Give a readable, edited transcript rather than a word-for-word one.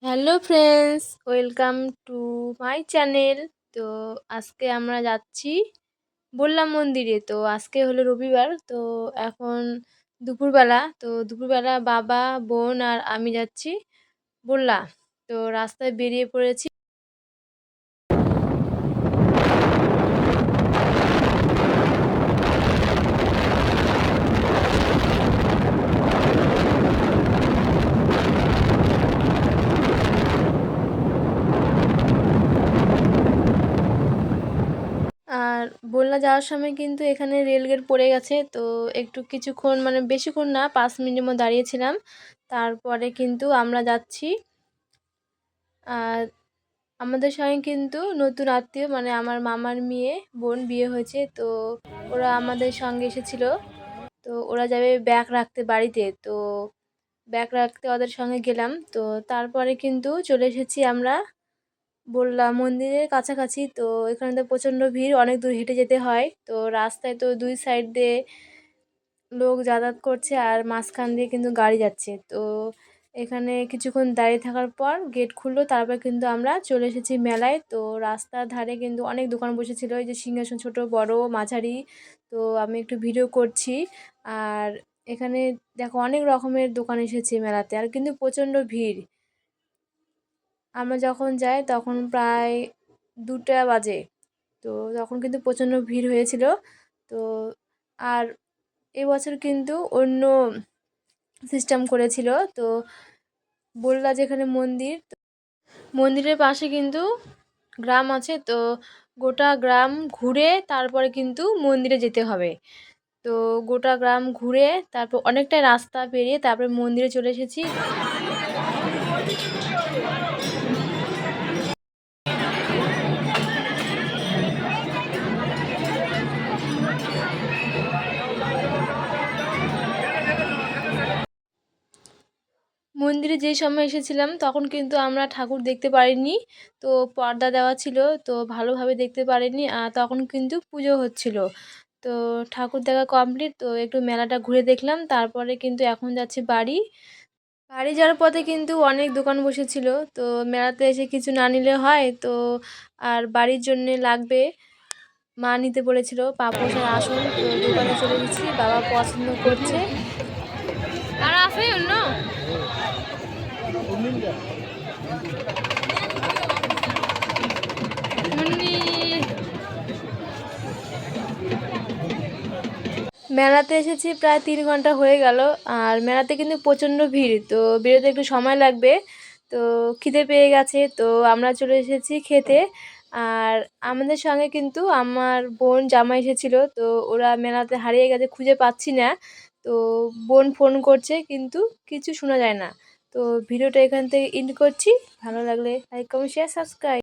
Hello friends, welcome to my channel. তো আজকে আমরা যাচ্ছি বললাম মন্দিরে। তো আজকে হলো রবিবার। তো এখন দুপুরবেলা। তো দুপুরবেলা বাবা, বোন আর আমি যাচ্ছি বললা। তো রাস্তায় বেরিয়ে পড়েছি। আর বললা যাওয়ার সময় কিন্তু এখানে রেলগেট পড়ে গেছে। তো একটু কিছুক্ষণ মানে বেশিক্ষণ না, 5 মিনিটের মতো দাঁড়িয়েছিলাম। তারপরে কিন্তু আমরা যাচ্ছি। আর আমাদের সঙ্গে কিন্তু নতুন আত্মীয় মানে আমার মামার মেয়ে বোন বিয়ে হয়েছে। তো ওরা আমাদের সঙ্গে এসেছিল। তো ওরা যাবে ব্যাগ রাখতে বাড়িতে। তো ব্যাগ রাখতে ওদের সঙ্গে গেলাম। তো তারপরে কিন্তু চলে এসেছি আমরা বললাম মন্দিরের কাছাকাছি। তো এখানে তো প্রচণ্ড ভিড়, অনেক দূর হেঁটে যেতে হয়। তো রাস্তায় তো দুই সাইড দিয়ে লোক যাতায়াত করছে আর মাঝখান দিয়ে কিন্তু গাড়ি যাচ্ছে। তো এখানে কিছুক্ষণ দাঁড়িয়ে থাকার পর গেট খুললো, তারপর কিন্তু আমরা চলে এসেছি মেলায়। তো রাস্তার ধারে কিন্তু অনেক দোকান বসেছিল, এই যে সিংহাসন, ছোট বড় মাঝারি। তো আমি একটু ভিডিও করছি। আর এখানে দেখো অনেক রকমের দোকান এসেছে মেলাতে, আর কিন্তু প্রচণ্ড ভিড়। আমরা যখন যাই তখন প্রায় 2টা বাজে। তো তখন কিন্তু প্রচণ্ড ভিড় হয়েছিল। তো আর এবছর কিন্তু অন্য সিস্টেম করেছিল। তো বললা যেখানে মন্দির, মন্দিরের পাশে কিন্তু গ্রাম আছে। তো গোটা গ্রাম ঘুরে তারপরে কিন্তু মন্দিরে যেতে হবে। তো গোটা গ্রাম ঘুরে তারপর অনেকটা রাস্তা পেরিয়ে তারপরে মন্দিরে চলে এসেছি। মন্দিরে যেই সময় এসেছিলাম তখন কিন্তু আমরা ঠাকুর দেখতে পারিনি। তো পর্দা দেওয়া ছিল, তো ভালোভাবে দেখতে পারিনি। আর তখন কিন্তু পুজো হচ্ছিল। তো ঠাকুর দেখা কমপ্লিট। তো একটু মেলাটা ঘুরে দেখলাম, তারপরে কিন্তু এখন যাচ্ছি বাড়ি। বাড়ি যাওয়ার পথে কিন্তু অনেক দোকান বসেছিল। তো মেলাতে এসে কিছু না নিলে হয়। তো আর বাড়ির জন্যে লাগবে, মা নিতে বলেছিল পাপোশ আর আসন। তো দোকানে চলে এসেছি, বাবা পছন্দ করছে। আর আছে অন্য মুন্নি। মেলাতে এসেছি প্রায় 3 ঘন্টা হয়ে গেল। আর মেলাতে কিন্তু প্রচণ্ড ভিড়, তো বেরোতে একটু সময় লাগবে। তো খিদে পেয়ে গেছে, তো আমরা চলে এসেছি খেতে। আর আমাদের সঙ্গে কিন্তু আমার বোন জামাই এসেছিলো। তো ওরা মেলাতে হারিয়ে গেছে, খুঁজে পাচ্ছি না। তো বোন ফোন করছে কিন্তু কিছু শোনা যায় না। তো ভিডিওটা এখান থেকে এন্ড করছি। ভালো লাগলে লাইক কমেন্ট শেয়ার সাবস্ক্রাইব।